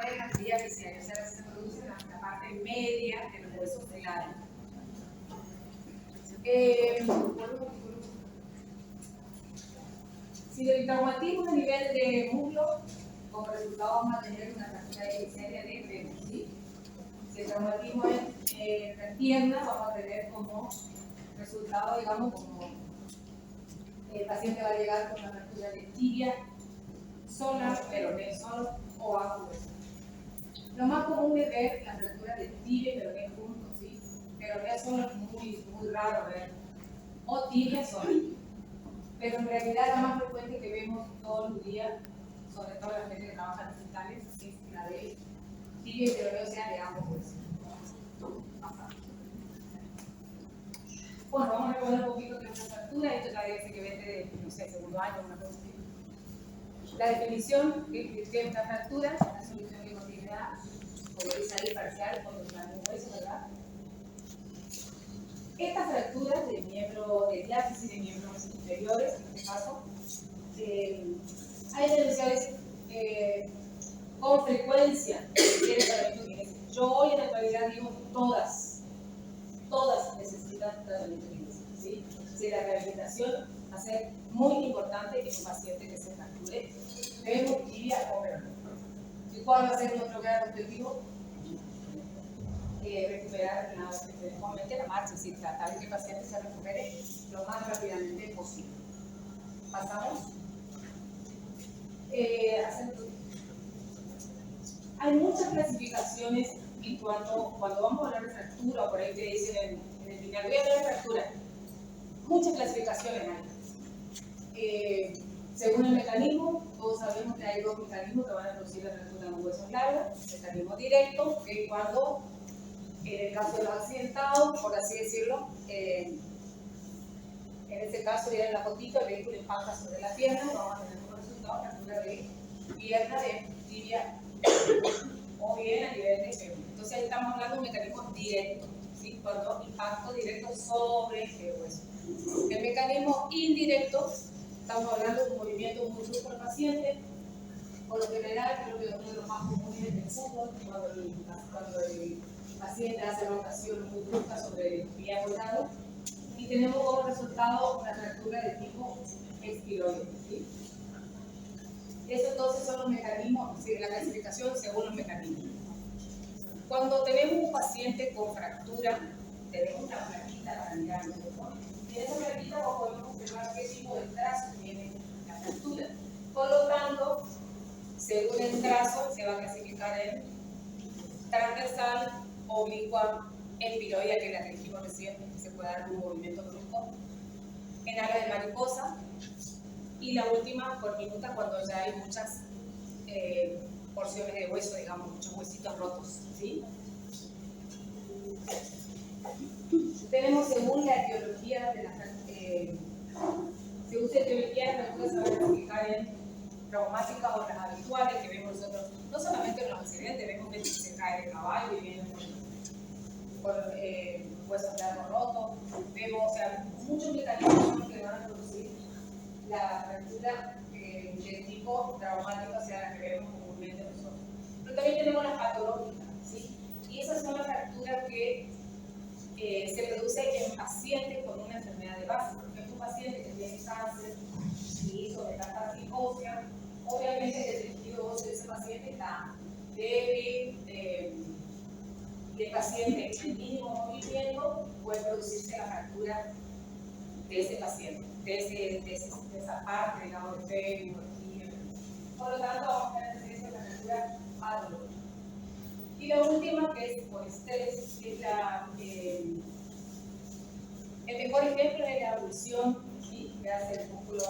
ver en la tibia biciaria, o sea, se produce en la parte media de los huesos del área. Si el traumatismo a nivel de muslo, como resultado vamos a tener una fractura de biciaria de femur, ¿sí? Si el traumatismo es en la pierna, vamos a tener como resultado, digamos, como el paciente va a llegar con una fractura de tibia sola, peroné solo o ángulo. Lo más común es ver la fractura de tibia y peroné juntos, ¿sí? Peroné solo es muy raro ver, o tibia sola. Pero en realidad la más frecuente que vemos todos los días, sobre todo la gente que trabaja en hospitales, es la de tibia y peroné, o sea, de ambos huesos. Bueno, vamos a recordar un poquito que es una fractura. Esto ya dice que vende de, no sé, segundo año, una cosa así. La definición que es una fractura, una solución de continuidad, puede salir parcial cuando está en un hueso, ¿verdad? Estas fracturas de miembros de diáfisis y de miembros inferiores, en este caso, hay evidenciales con frecuencia que requieren tratamiento kinésico. Yo hoy en la actualidad digo todas necesitan tratamiento kinésico, ¿sí? Si la rehabilitación va a ser muy importante en un paciente que se fracture femur, tibia o peroné. ¿Y cuál va a ser nuestro gran objetivo? Recuperar la marcha, es decir, tratar de que el paciente se recupere lo más rápidamente posible. Pasamos. Hay muchas clasificaciones en cuando vamos a hablar de fractura, o por ahí te dicen en el final, voy a hablar de fractura. Muchas clasificaciones hay. Según el mecanismo, todos sabemos que hay dos mecanismos que van a producir la fractura en huesos largos. El mecanismo directo, que es cuando, en el caso de los accidentados, por así decirlo, en este caso, ya en la fotito, el vehículo impacta sobre la pierna, vamos a tener como resultado fractura de pierna, de tibia, o bien a nivel de femur. Entonces ahí estamos hablando de un mecanismo directo, ¿sí? Cuando impacto directo sobre el hueso. El mecanismo indirecto, estamos hablando de un movimiento muy brusco del paciente. Por lo general, creo que uno de los más comunes es el fútbol, cuando el paciente hace rotación muy brusca sobre el pie apoyado, y tenemos como resultado una fractura de tipo esquiloide, ¿sí? Esos entonces son los mecanismos, la clasificación según los mecanismos. Cuando tenemos un paciente con fractura, tenemos una plaquita para mirar, ¿no? Y en esa plaquita podemos observar qué tipo de trazo tiene la fractura. Por lo tanto, según el trazo, se va a clasificar en transversal, oblicua, espiroidea, que es la que dijimos recién, se puede dar un movimiento brusco, en ala de mariposa, y la última, por minuta, cuando ya hay muchas porciones de hueso, digamos, muchos huesitos rotos, ¿sí? Tenemos, según la etiología de la según la etiología, las fracturas se van a clasificar en traumáticas o las habituales que vemos nosotros, no solamente en los accidentes, vemos que se cae de caballo y viene por huesos largos rotos, vemos, o sea, muchos mecanismos que van a producir la fractura de tipo traumático, o sea, la que vemos comúnmente nosotros. Pero también tenemos las patológicas, ¿sí? Y esas son las fracturas que se producen en pacientes con una enfermedad de base. Por ejemplo, un paciente que tiene cáncer y hizo metástasis ósea, obviamente el tejido óseo de ese paciente está débil, y el paciente en el mínimo movimiento puede producirse la fractura de ese paciente, de esa parte, digamos, de fémur. Por lo tanto, vamos a tener acceso a la fractura patológica. Y la última, que es por estrés, es el mejor ejemplo es la abulsión, ¿sí? Que hace el músculo,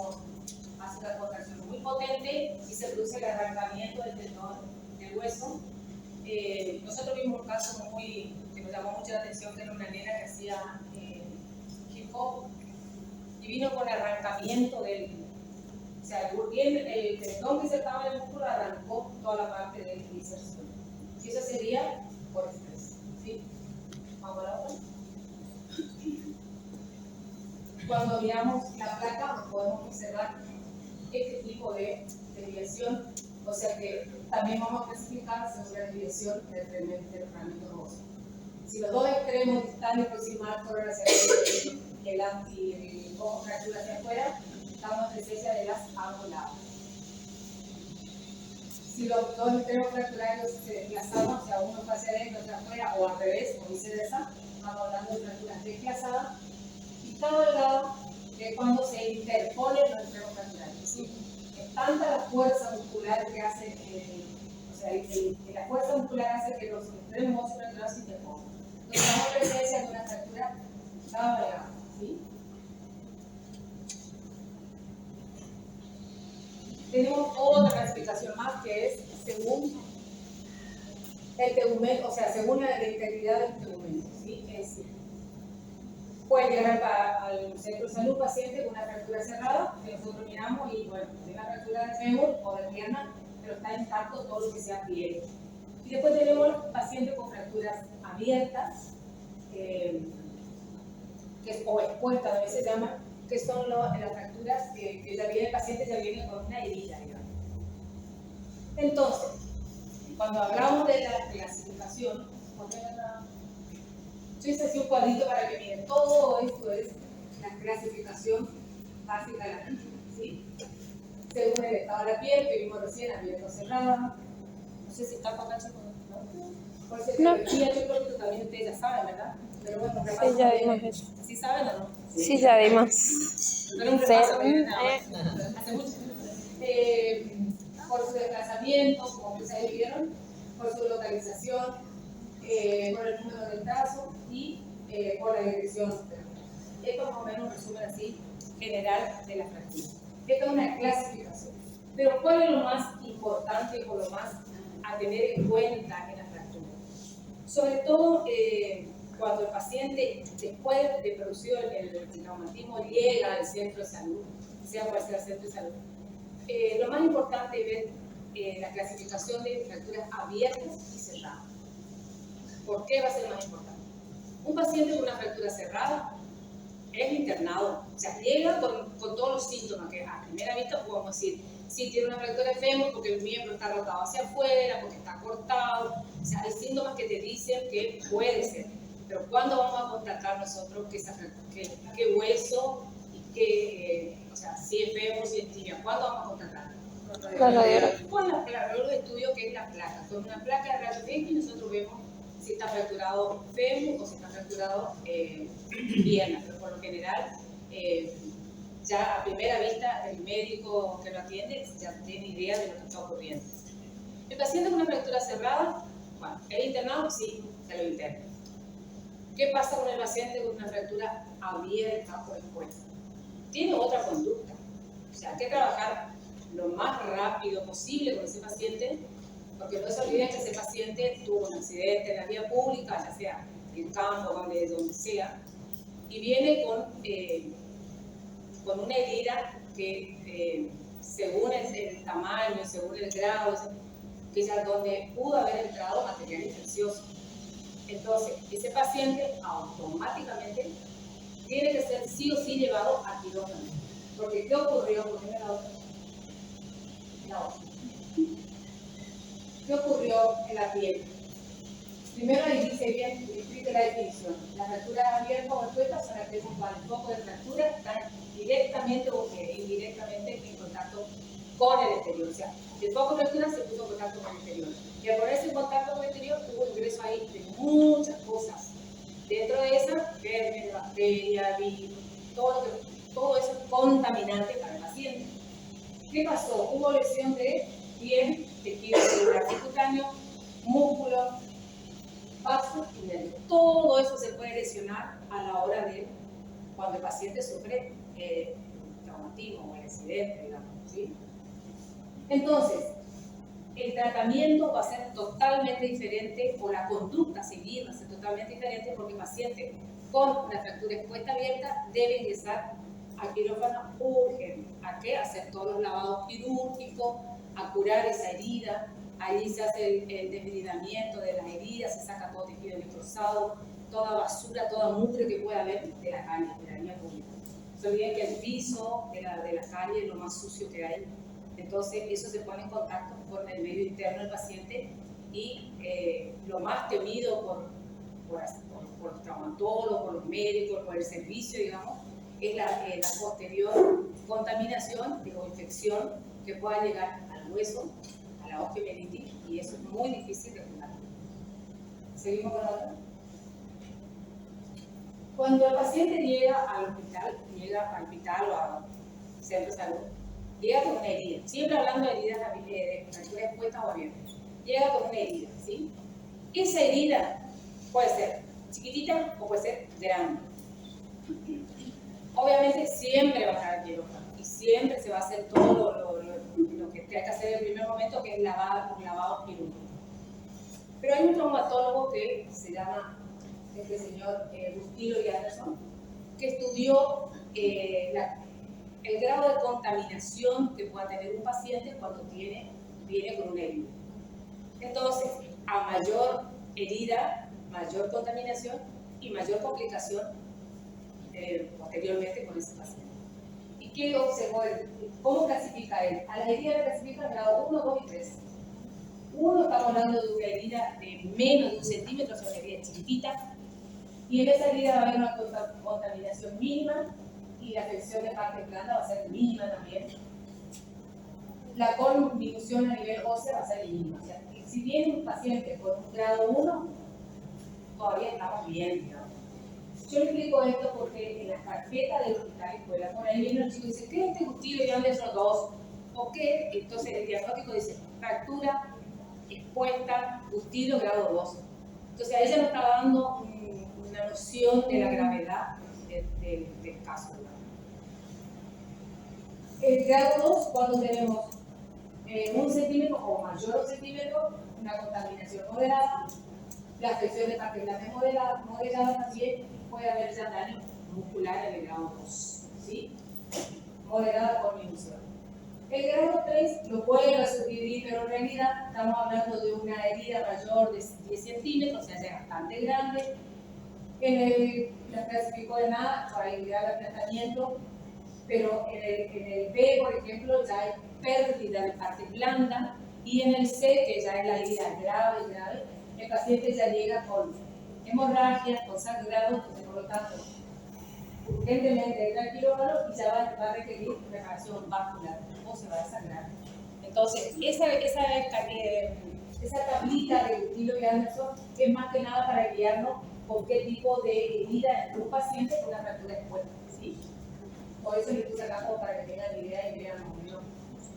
hace una contracción muy potente y se produce el arrancamiento del tendón del hueso. Nosotros vimos un caso que nos llamó mucho la atención, que era una nena que hacía hip hop y vino con arrancamiento o sea, el tendón que se estaba en el músculo arrancó toda la parte de la inserción. Y eso sería por estrés, ¿sí? Vamos a la otra. Cuando miramos la placa, podemos observar este tipo de desviación O sea que también vamos a clasificar según la dirección del fragmento rugoso. Si los dos extremos están aproximados por hacia el fractura hacia afuera, estamos en presencia de las anguladas. Si los dos extremos fracturarios se desplazaban, o sea, uno está hacia adentro, hacia afuera, o al revés, o viceversa, estamos hablando de fracturas desplazadas. Y cabalgada es cuando se interponen los extremos fracturarios. ¿Sí? Es tanta la fuerza muscular que hace, o sea, la fuerza muscular hace que los extremos fracturarios se interpongan. Entonces, estamos en presencia de una fractura cabalgada. ¿Sí? Tenemos otra clasificación más que es según el tegumento, o sea, según la integridad del tegumento. ¿Sí? Es decir, puede llegar al centro de salud paciente con una fractura cerrada, que nosotros miramos y, bueno, tiene una fractura de fémur o de pierna, pero está intacto todo lo que sea piel. Y después tenemos pacientes con fracturas abiertas, o expuestas, a veces se llaman, que son las fracturas que ya viene el paciente, ya viene con una herida, digamos. Entonces, cuando hablamos de la clasificación, yo hice así un cuadrito para que miren, todo esto es la clasificación básica de la fractura, ¿sí? Según el estado de la piel, que vimos recién, abierta o cerrada. No sé si está para acá, por no. Yo creo que también ustedes ya saben, ¿verdad? Pero bueno, sí, ya vimos eso. ¿Sí saben o no? Sí, ya vimos. Pero un repaso hace mucho. Por su desplazamiento, como ustedes vieron, por su localización, por el número del brazo y por la dirección. Esto es más o menos un resumen así general de la fractura. Esta es una clasificación. Pero ¿cuál es lo más importante o lo más a tener en cuenta en la fractura? Sobre todo cuando el paciente, después de producido el traumatismo, llega al centro de salud, sea cual sea el centro de salud, lo más importante es ver la clasificación de fracturas abiertas y cerradas. ¿Por qué va a ser más importante? Un paciente con una fractura cerrada es internado, o sea, llega con todos los síntomas que a primera vista podemos decir, sí tiene una fractura de fémur porque el miembro está rotado hacia afuera, porque está cortado, o sea, hay síntomas que te dicen que puede ser, pero ¿cuándo vamos a constatar nosotros qué hueso y qué, o sea, si es fémur, si es tibia? ¿Cuándo vamos a constatar? Con la placa, luego de estudio que es la placa, con una placa de rayos X nosotros vemos si está fracturado fémur o si está fracturado pierna, pero por lo general ya a primera vista el médico que lo atiende ya tiene idea de lo que está ocurriendo. El paciente con una fractura cerrada, bueno, ¿el internado? Sí, se lo interna. ¿Qué pasa con el paciente con una fractura abierta o expuesta? Tiene otra conducta, o sea, hay que trabajar lo más rápido posible con ese paciente, porque no se olviden que ese paciente tuvo un accidente en la vía pública, ya sea en el campo, donde sea, y viene con una herida que según el tamaño, según el grado, que ya donde pudo haber entrado material infeccioso. Entonces, ese paciente automáticamente tiene que ser sí o sí llevado a quirófano. Porque ¿qué ocurrió? ¿Por qué me la otra? ¿Qué ocurrió en la piel? Primero dice bien, explique la definición. Las fracturas abiertas o expuestas son aquellas con el foco de fractura están directamente o indirectamente en contacto con el exterior. O sea, el foco de fractura se puso en contacto con el exterior. Y al ponerse en contacto con el exterior hubo ingreso ahí de muchas cosas. Dentro de esas, gérmenes, bacterias, virus, todo eso es contaminante para el paciente. ¿Qué pasó? Hubo lesión de piel, tejido celular subcutáneo, músculo, vasos y nervios. Todo eso se puede lesionar a la hora de cuando el paciente sufre traumatismo o el accidente, digamos, ¿sí? Entonces, el tratamiento va a ser totalmente diferente o la conducta a seguir va a ser totalmente diferente porque el paciente con una fractura expuesta abierta debe ingresar a quirófano urgente. ¿A qué? A hacer todos los lavados quirúrgicos, a curar esa herida. Allí se hace el desbridamiento de las heridas, se saca todo tejido destrozado, toda basura, toda mugre que pueda haber de la calle, de la vía pública. No se olviden que el piso de la calle es lo más sucio que hay Entonces, eso se pone en contacto con el medio interno del paciente y lo más temido por los traumatólogos, por los médicos, por el servicio, digamos, es la posterior contaminación o infección que pueda llegar al hueso, a la osteomielitis, y eso es muy difícil de curar. ¿Seguimos con la otra? Cuando el paciente llega al hospital o a centro de salud, llega con una herida, siempre hablando de heridas de fracturas expuestas o abiertas, llega con una herida, ¿sí? Esa herida puede ser chiquitita o puede ser grande. Obviamente siempre va a estar quirófano y siempre se va a hacer todo lo que hay que hacer en el primer momento, que es lavado quirúrgico. Pero hay un traumatólogo que se llama este señor Bustillo y Anderson, que estudió el grado de contaminación que pueda tener un paciente cuando viene con una herida. Entonces, a mayor herida, mayor contaminación y mayor complicación posteriormente con ese paciente. ¿Y qué observó él? ¿Cómo clasifica él? A las heridas le clasifica grado 1, 2 y 3. 1 estamos hablando de una herida de menos de 1 centímetro, o sea, una herida chiquitita, y en esa herida va a haber una contaminación mínima y la afección de parte blanda va a ser mínima también. La condilución a nivel óseo va a ser mínima. O sea, si viene un paciente con un grado 1, todavía estamos bien, digamos. Yo le explico esto porque en la carpeta del hospital escuela, por ahí viene el chico y dice, ¿qué es este Bustillo y Anderson 2? ¿O qué? Entonces el diagnóstico dice, fractura expuesta, Bustillo grado 2. Entonces ahí ya nos estaba dando una noción de la gravedad del caso. El grado 2, cuando tenemos 1 centímetro o mayor a 1 centímetro, una contaminación moderada, la afección de parte blanda es moderada también, puede haber ya daño muscular en el grado 2, ¿sí? Moderada con minución. El grado 3 lo puede resurgir, pero en realidad estamos hablando de una herida mayor de 10 centímetros, o sea, ya bastante grande. La clasificó de nada, variabilidad de tratamiento, pero en el B, por ejemplo, ya hay pérdida de parte blanda, y en el C, que ya es la herida grave, el paciente ya llega con hemorragia, con sangrado, entonces por lo tanto, urgentemente entra al quirófano y ya va a requerir reparación vascular o se va a desangrar. Entonces, esa tablita de Bustillo y Anderson es más que nada para guiarnos con qué tipo de herida en un paciente con una fractura expuesta, ¿sí? Por eso les puse acá como para que tengan idea y vean más o menos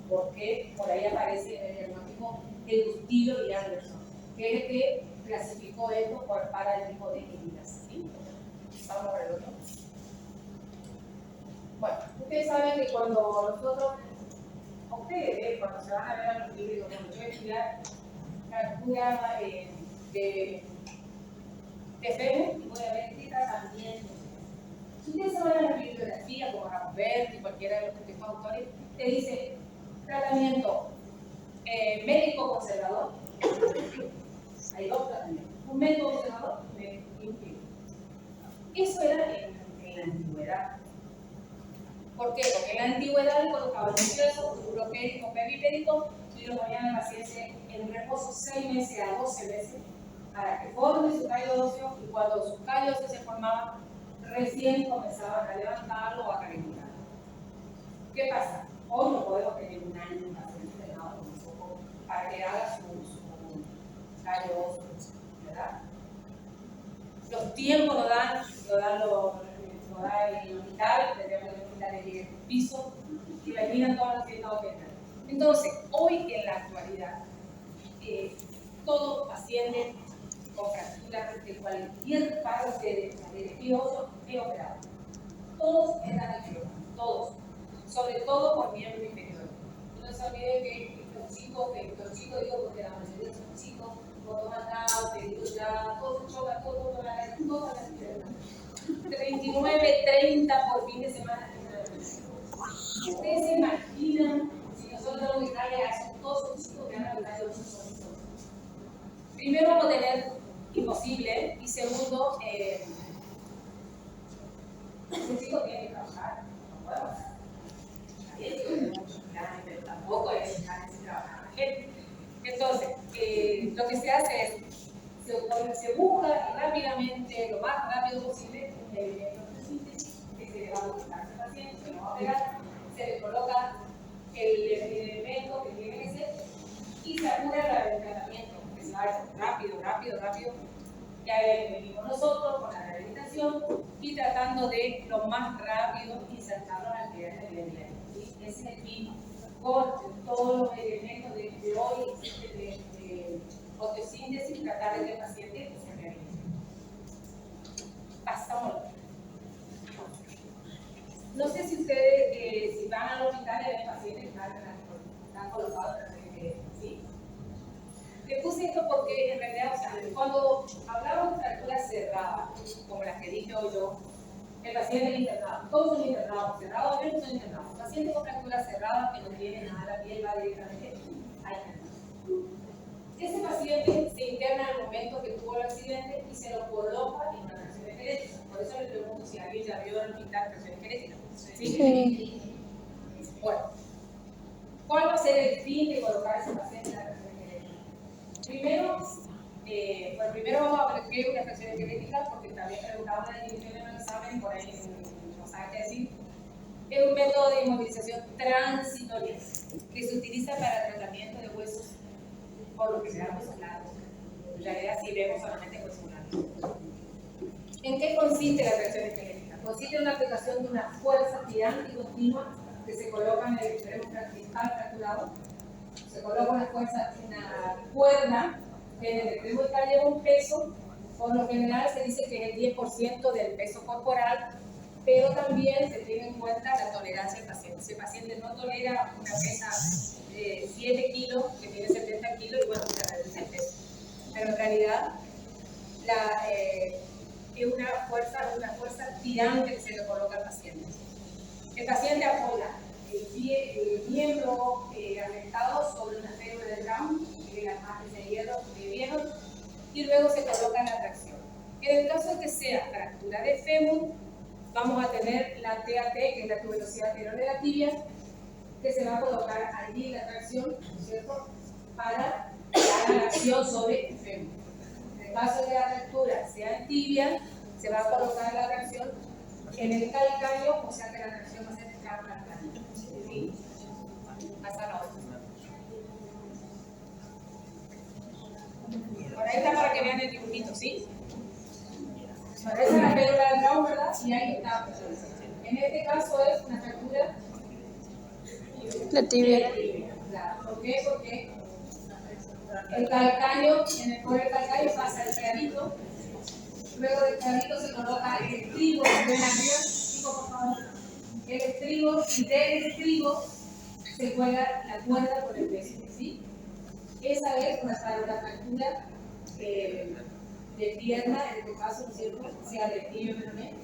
por qué por ahí aparece en el diagnóstico el Bustillo y Anderson, que es el que clasificó esto para el tipo de heridas, ¿sí? Vamos a ver otro. Bueno, ustedes saben que cuando nosotros, cuando se van a ver a los libros, cuando yo voy a estudiar fractura de fémur, y voy a ver qué tratamiento. Si ustedes se van a la bibliografía, como Ramos Berti, cualquiera de los que son autores, te dice tratamiento médico conservador. Hay dos tratamientos: un médico conservador y un clínico. Eso era en la antigüedad. ¿Por qué? Porque en la antigüedad le colocaban un yeso, un uropérico, peripérico, y lo ponían al paciente en reposo 6 meses a 12 meses para que forme su callo óseo, y cuando su callo óseo se formaba, recién comenzaban a levantarlo o a calentarlo. ¿Qué pasa? Hoy no podemos tener un año un paciente entrenado con un poco para que haga su callo óseo, ¿verdad? Los tiempos lo da el hospital, tendríamos que hospital en el piso y eliminan todos los síntomas que están. Entonces, hoy en la actualidad, todo paciente con fractura de cualquier parte del tejido óseo es operado. Todos entran al quirófano, todos, sobre todo por miembros inferiores. No se olviden que los chicos, digo porque la mayoría son chicos, fotomatado, pedidos ya, todo choca, todo la 29, 30 por fin de semana. Ustedes se imaginan si nosotros lo que hay son todos los chicos que han hablado de sus. Primero vamos a tener imposible, y segundo, ese chico tiene que trabajar, no puede trabajar. Ahí es muchos planes, ¿verdad? tampoco es dejar de trabajar a la gente. Entonces, lo que se hace es, se busca rápidamente, lo más rápido posible, un elemento de síntesis que se le va a colocar a ese paciente, se lo va a pegar, se le coloca el elemento que tiene que ser y se apura el tratamiento, que se vaya rápido. Ya venimos nosotros con la rehabilitación y tratando de lo más rápido insertarlo en la actividad del día a día. ¿Sí? Ese es el fin con todos los elementos de hoy de fotosíntesis, tratar de que el paciente se rehabilite. Pasamos. No sé si ustedes, si van al hospital y ven pacientes que están colocados en el ¿sí? Le puse esto porque en realidad, o sea, cuando hablamos de fracturas cerradas, como las que dije hoy yo, el paciente es internado, todos son internados, cerrados, menos son internados. El paciente con fractura cerrada que no tiene nada, la piel va directamente a internado. Ese paciente se interna en el momento que tuvo el accidente y se lo coloca en una tracción esquelética. Por eso le pregunto si alguien ya vio en el hospital tracción esquelética. ¿Sí? Bueno, ¿cuál va a ser el fin de colocar a ese paciente en la tracción esquelética? Primero vamos a ver qué es una tracción esquelética, porque también preguntaba una definición en el examen, por ahí no sabe qué decir. Es un método de inmovilización transitoria que se utiliza para tratamiento de huesos, por lo que se llama huesos largos. En realidad, si vemos solamente huesos largos. ¿En qué consiste la tracción esquelética? Consiste en una aplicación de una fuerza tirante y continua que se coloca en el extremo distal fracturado. Se coloca una cuerda que en el extremo distal lleva un peso. Por lo general se dice que es el 10% del peso corporal, pero también se tiene en cuenta la tolerancia del paciente. Si el paciente no tolera una pesa de 7 kilos, que tiene 70 kilos, y bueno, se reduce el peso. Pero en realidad es una fuerza tirante que se le coloca al paciente. El paciente apoya el miembro afectado sobre una férula de Brown, que es la más de hierro que vieron, y luego se coloca la tracción. En el caso de que sea fractura de fémur, vamos a tener la TAT, que es la tuberosidad anterior de la tibia, que se va a colocar allí la tracción, ¿cierto?, para la acción sobre el fémur. En el caso de la fractura sea en tibia, se va a colocar la tracción en el calcáneo, o sea que la tracción va a ser calcáneo. ¿Sí? Hasta la otra. Por ahí está para que vean el dibujito, ¿sí? Bueno, esa es la férula del Brown, ¿verdad? Y ahí está. En este caso es una fractura La tibia. ¿Por qué? Porque el calcáneo, por el calcáneo pasa el clavito, luego del clavito se coloca el estribo, ven arriba, por favor, el estribo, y del estribo se cuelga la cuerda por el peso, ¿sí? Esa es para una fractura de pierna, en este caso, ¿no es cierto?, sea de tibio también,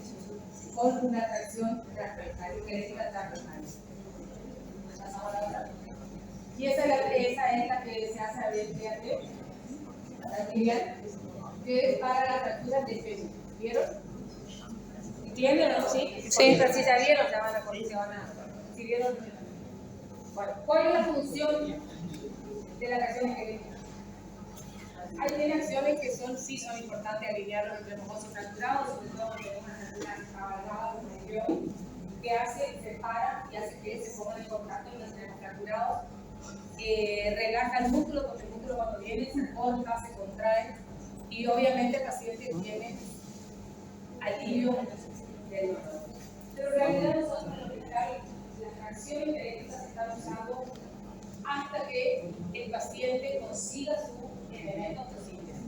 con una tracción transversal, esquelética transversal. Pasamos a la otra. Y esa es la que se hace a ver, fíjate, la tibia, que es para las fracturas de fémur. ¿Vieron? ¿Entienden o no? Sí. Sí. Pero si ya vieron, ya van a poner, si vieron. Bueno, ¿cuál es la función de la tracción esquelética? Hay acciones que sí son importantes alinearlos entre los huesos fracturados, sobre todo cuando tenemos una fractura alargada como región, que separa y hace que se pongan en contacto los extremos fracturados, relaja el músculo, porque el músculo cuando viene se corta, se contrae, y obviamente el paciente tiene alivio del dolor. Pero en realidad nosotros en el hospital las tracciones esqueléticas se están usando hasta que el paciente consiga su elemento fotosíntesis.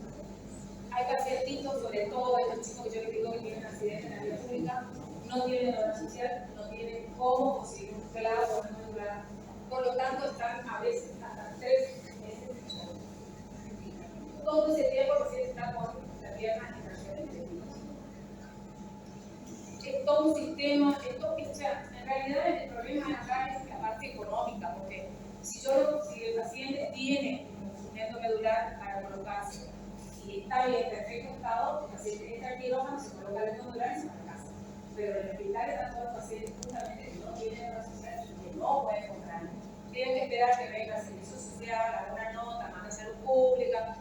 Hay pacientitos, sobre todo estos chicos que yo les digo que tienen accidentes en la vida pública, no tienen obra social, no tienen cómo conseguir un clavo, una medular. Por lo tanto, están a veces hasta 3 meses. Todo ese tiempo el paciente está con la pierna en tracción esquelética. Es todo un sistema, en realidad el problema acá es la parte económica, porque si el paciente tiene un instrumento medular para colocarse y está bien, en perfecto estado, el paciente entra al quirófano, se coloca el medular y se va a casa. Pero en el hospital están todos los pacientes justamente que no tienen obra social y que no pueden comprar tienen que esperar que venga servicio social, haga una nota, manda salud pública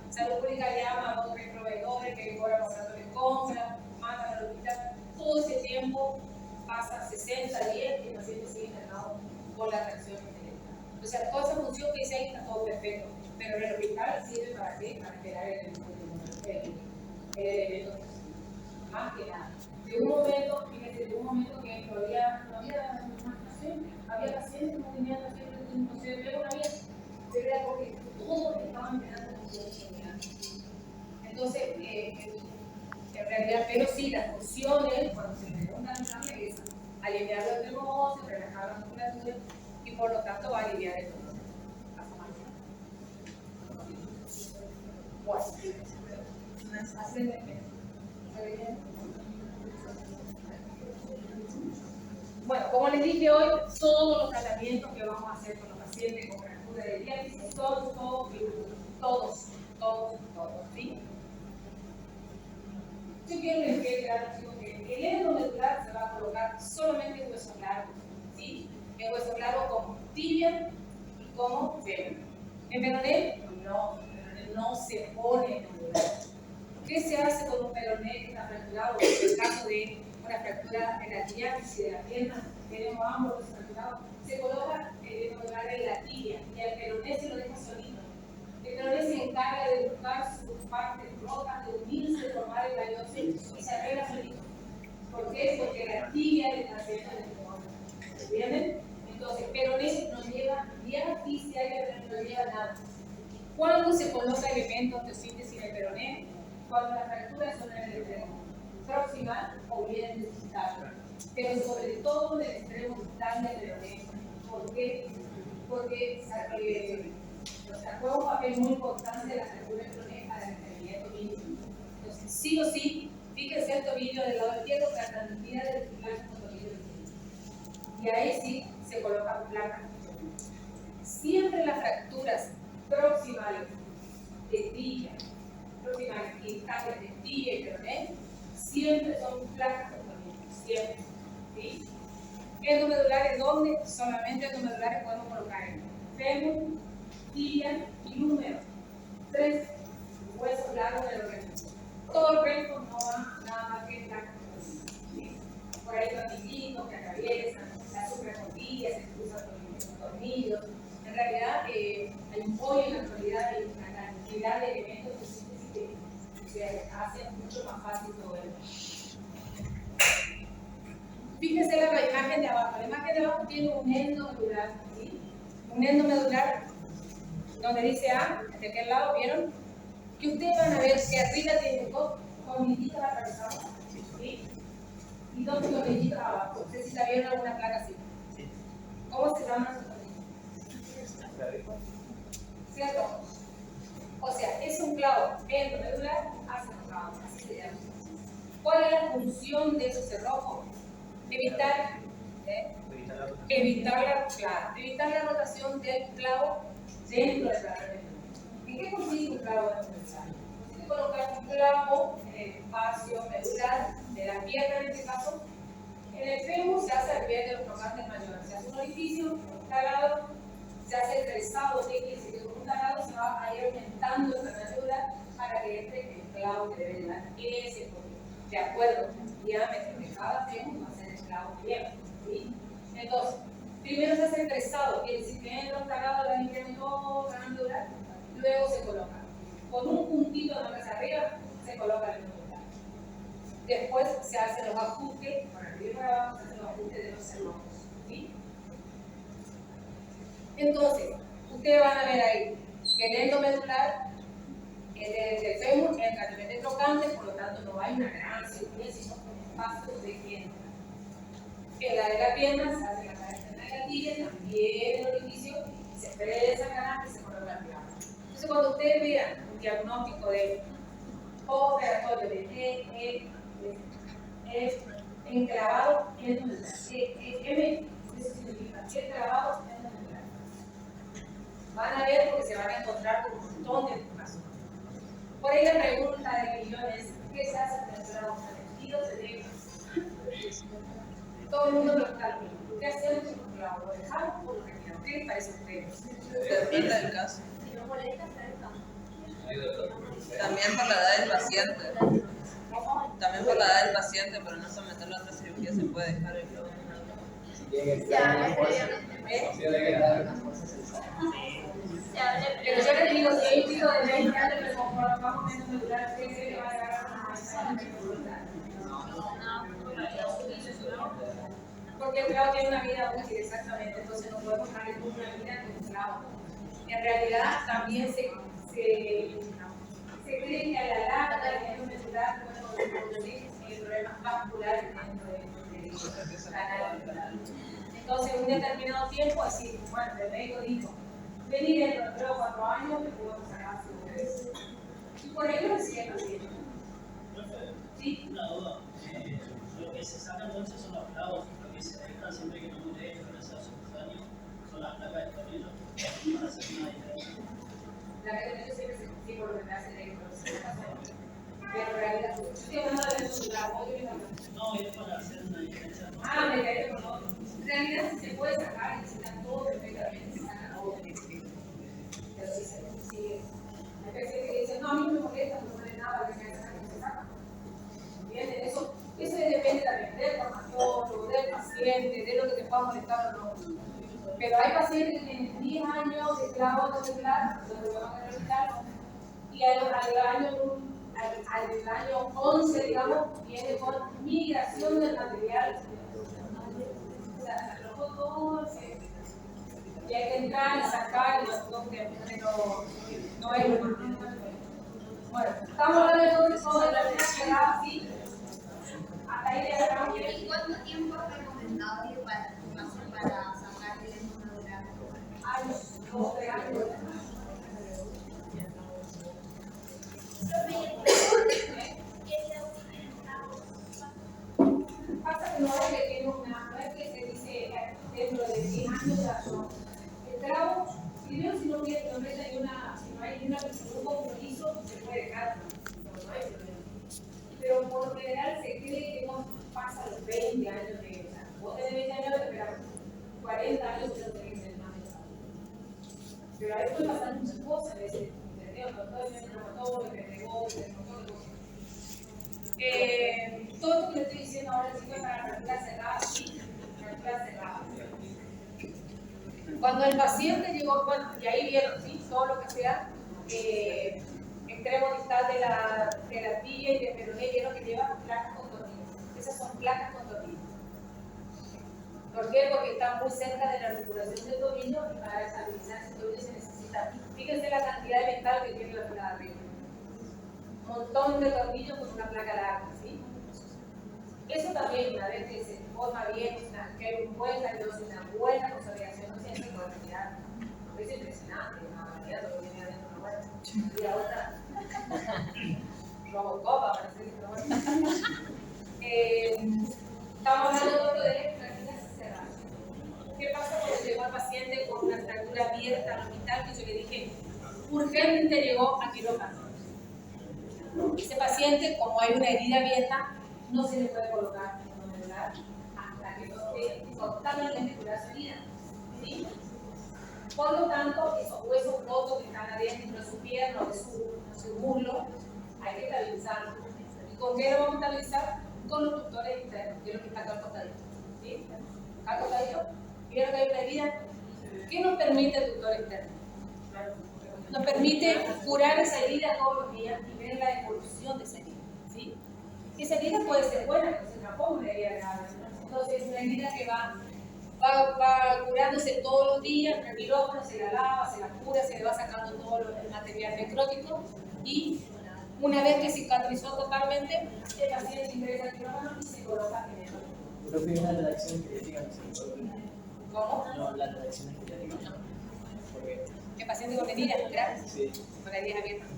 llama a otros proveedores que cobran pasándole compra, mandan al hospital. Todo ese tiempo pasa 60 días y el paciente sigue internado por la atracción intelectual. O sea, toda esa función que dice ahí está todo perfecto, pero en el hospital sirve para qué? Para esperar el evento. Más que nada. De un momento, fíjense, de un momento que no había más pacientes, había pacientes que no tenían pacientes, no se veía una vida, pero era porque todos estaban esperando funciones. Entonces, en realidad, pero sí, las funciones, cuando se preguntan en la mesa, aliviar los nervios, relajar la musculatura y por lo tanto va a aliviar el dolor. Bueno, bueno, como les dije hoy, todos los tratamientos que vamos a hacer con los pacientes con fractura de diálisis son todos, ¿sí? Yo quiero que les quede claro, chicos, que el endomedular se va a colocar solamente en hueso largo, ¿sí? En hueso largo como tibia y como fémur. En peroné, no se pone endomedular. ¿Qué se hace con un peroné que está fracturado? En el caso de una fractura de la diálisis de la pierna, tenemos ambos los fracturados, se coloca el endomedular en la tibia y al peroné se lo deja solito. El peroné se encarga de buscar sus partes rotas, de unirse, de formar el calloso y se arregla solito. ¿Por qué? Porque la tibia le está haciendo el endomedular. ¿Entienden? Entonces, peroné no lleva diálisis, no lleva nada. ¿Cuándo se coloca elementos de síntesis en el peroné? Cuando las fracturas son en el extremo proximal o bien distal, pero sobre todo en el extremo distal del peroné. ¿Por qué? Porque juega un papel muy importante la fractura del peroné para el entendimiento mínimo. Entonces, sí o sí, fíjense el tobillo del lado izquierdo para la tranquilidad del tobillo izquierdo. Y ahí sí se colocan placas. Siempre las fracturas proximales de tibia, proximales y distales de tibia y peroné, siempre son placas de tobillo, siempre. ¿Sí? Endomedulares, ¿dónde? Solamente endomedulares podemos colocar en fémur, tibia y húmero. 3 huesos largos del organismo. Todo el resto no va nada más que placas de tobillo. ¿Sí? Por ahí los anillitos que atraviesan, las supracondilias, se cruzan los tornillos. En realidad, hay un pollo en la actualidad y una cantidad de elementos de síntesis que se hacen mucho más fácil todo esto. Fíjense la imagen de abajo. La imagen de abajo tiene un endomedular, ¿sí? Un endomedular donde dice A, de aquel lado, ¿vieron? Que ustedes van a ver que arriba tiene 2 tornillitos atravesados, ¿sí? Y 2 tornillitos abajo. No sé si la vieron alguna placa así. ¿Cómo se llaman esos tornillos? ¿Cierto? O sea, es un clavo endomedular hacia un clavo, así se llama. ¿Cuál es la función de esos cerrojos? Evitar la rotación del clavo dentro del tratamiento. ¿En qué consiste un clavo endomedular? Consiste en colocar un clavo en el espacio medular de la pierna, en este caso. En el fémur se hace al pie de los trocantes mayores. Se hace un orificio, un taladro, se hace el trenzado, que quiere decir que con un taladro se va a ir aumentando el canal medular para que entre el clavo que debe dar ese poder. De acuerdo al diámetro de cada fémur, va a ser el clavo que lleva. ¿Sí? Entonces, primero se hace el trenzado, quiere decir que entra un taladro, la limpian todo el canal medular, luego se coloca. Con un puntito más hacia arriba, se coloca el medular. Después se hacen los ajustes, por arriba y por abajo, se hacen los ajustes de los cerrojos. ¿Sí? Entonces, ustedes van a ver ahí que el endomedular, el fémur, entra en el trocante, por lo tanto no hay una gran cirugía, sino espacio de pierna. En la de la pierna se hace la cara externa de la tibia, también el orificio, se presa el canal y se coloca el clavo. Entonces, cuando ustedes vean un diagnóstico de operatorio de enclavado endomedular, eso significa enclavado endomedular. Van a ver porque se van a encontrar con un montón de casos. Por ahí la pregunta de millones, ¿qué se hace con el clavo? ¿Se le tira o se deja? Todo el mundo pregunta lo mismo. ¿Qué hacemos con el clavo, lo dejamos por lo que quieran. ¿Qué les parece a ustedes? Depende del caso. También por la edad del paciente. También por la edad del paciente, pero no someterlo a otra cirugía se puede dejar el globo. Pero yo les digo, si hay un chico de 20 años que más o menos me dura 3 que va a llegar a porque el clavo tiene una vida útil, exactamente, entonces no podemos darle una vida con un clavo. En realidad también se cree que a la larga el género medular puede producir problemas vasculares dentro del canal. Entonces, un determinado tiempo, así, bueno, el médico dijo, vení dentro de 3 o 4 años, te puedo sacar si ustedes. Y por ello lo siguen haciendo. ¿Sí? Una duda. Lo que se saca entonces son los clavos, lo que se deja siempre que no mure con esos años son las placas de tornillo para hacer una diferencia. La que tenemos siempre se sí, por lo que me hace electro, pero en realidad, yo estoy hablando de eso, la apoyo y la no, es para hacer una diferencia. me caí con otro. En realidad, si se puede sacar y se saca todo perfectamente, se saca todo. Pero si se consigue. Hay veces que dicen, no, a mí no me molesta, no me duele nada, que se saca, que se saca. ¿Entienden? Eso depende también del farmacólogo, del paciente, de lo que te pueda molestar o no. Pero hay pacientes que tienen 10 años de clavo molecular, donde lo van a rehabilitar, y al año 11, digamos, viene con migración del material. O sea, se alojó todo, y hay que entrar y sacar, y no es lo más. Bueno, estamos hablando entonces todo de la vida que va así. Hasta ahí ya estamos bien. ¿Y cuánto tiempo es recomendable para sacar el hemomedular? Años, 2, 3 años. Pasa que no es que se dice dentro de 10 años ya son. El clavo, primero si no hay un compromiso, se puede dejar. Pero por lo general se cree que no pasa los 20 años de edad. Vos tenés 20 años, pero 40 años ya no tenés que ser más pesado. Pero ahí pueden pasar muchas cosas, ¿entendés? Todo el traumatólogo, el pedagógico, el traumatólogo. Todo lo que le estoy diciendo ahora es para la fractura cerrada, sí, fractura cerrada. Cuando el paciente llegó, bueno, y ahí vieron, sí, todo lo que sea, extremo distal de la tibia y del peroné, vieron que lleva placas con tornillos. Esas son placas con tornillos. ¿Por qué? Porque están muy cerca de la articulación del tobillo y para estabilizar ese tobillo se necesita. Fíjense la cantidad de metal que tiene la placa de arriba. Un montón de tornillos con una placa larga, ¿sí? Eso también, una vez que se forma bien, que hay un buen calioso, una buena consolidación, no siempre puede retirar. Es impresionante, una variedad de lo que viene adentro, una buena. Y la otra, Robocop, parece que no. Estamos hablando de fracturas cerradas. ¿Qué pasa cuando llegó al paciente con una fractura abierta al hospital que yo le dije, urgente llegó a quirófano? Ese paciente, como hay una herida abierta, no se le puede colocar hemomedular hasta que no esté totalmente curada su herida. ¿Sí? Por lo tanto, esos huesos rotos que están adentro de su pierna o de su muslo, hay que estabilizarlos. ¿Y con qué lo vamos a estabilizar? Con los tuctores internos, que es lo que está acá al costadito. ¿Sí? Acá al costadito, ¿vieron que hay una herida? ¿Qué nos permite el tuctor interno? Nos permite curar esa herida todos los días y ver la evolución de esa herida. ¿Sí? Esa herida puede ser buena, pero se transforma en una herida grave. Entonces, es una herida que va curándose todos los días, en el quirófano se la lava, se la cura, se le va sacando todo el material necrótico y una vez que cicatrizó totalmente, el paciente ingresa al quirófano y se coloca en el otro. Creo que es una reacción crítica. ¿Cómo? No, la reacción es crítica. Porque El paciente con heridas graves, sí, con heridas abiertas.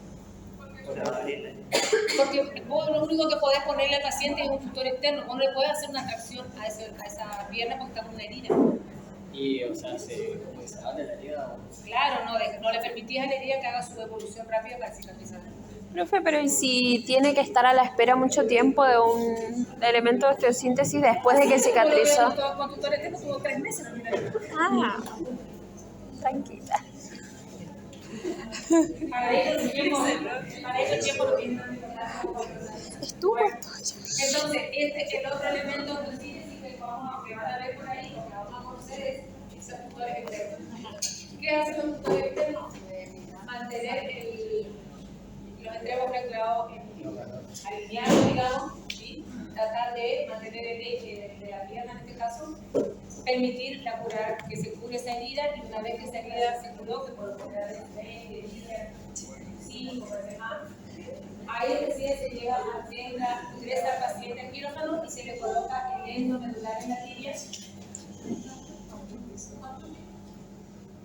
porque Vos lo único que podés ponerle al paciente es un tutor externo, vos no le podés hacer una tracción a esa pierna porque está con una herida. y, o sea, como que se abre la herida. Claro, no le permitís a la herida que haga su evolución rápida para cicatrizar. Profe, pero ¿y si tiene que estar a la espera mucho tiempo de un elemento de osteosíntesis después de que cicatrizó? Con tutores tengo tuvo 3 meses. Ah, tranquila. Para ellos el tiempo lo tienen. Estuvo. Entonces, el otro elemento de osteosíntesis que van a ver por ahí, lo que vamos a conocer es los tutores externos. ¿Qué hacen los tutores externos? Mantener los extremos fracturados alineados, digamos, ¿sí? Tratar de mantener el eje de la pierna en este caso, permitir que se cure esa herida, y una vez que esa herida se curó, que puede quedar de 20 días, 5 por semana, ahí recién se lleva ingresa al paciente al quirófano y se le coloca el endomedular en la tibia.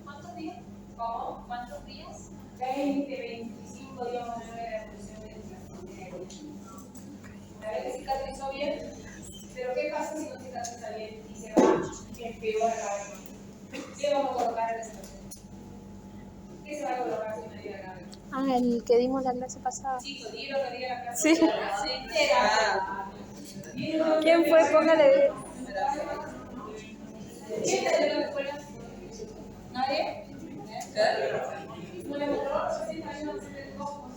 ¿Cuántos días? ¿Cómo? ¿Cuántos días? 20, 25 días más o menos de la evolución de la herida. Una vez que cicatrizó bien, pero ¿qué pasa si no cicatriza bien y se va y empeora grave? ¿Qué vamos a colocar en ese paciente? ¿Qué se va a colocar si una herida grave? Ah, el que dimos la clase pasada. Chicos, di lo que diga la clase. Sí. Entera. ¿Quién fue? Póngale. ¿Quién te dio la escuela? ¿Nadie? ¿No le gustó? Sí, ahí no se le tocó.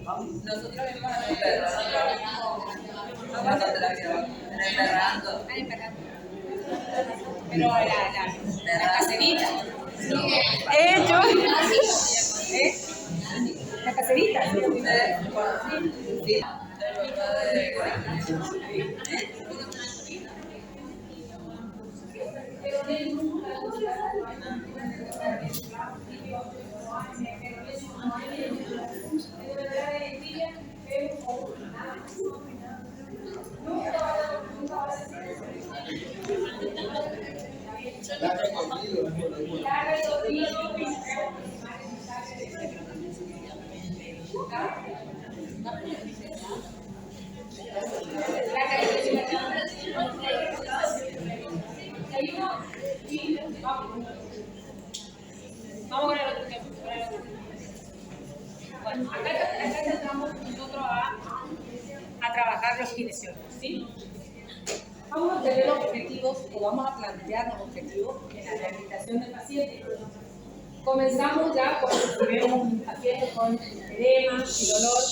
Nosotros vimos en el perro, en el berrando. Pero la caserita. Yo. La caserita. Vamos con el otro tema. Bueno, acá entramos nosotros a trabajar los kinesiólogos, ¿sí? Vamos a tener objetivos, o vamos a plantearnos objetivos en la rehabilitación del paciente. Comenzamos ya con si vemos un paciente con edema y dolor.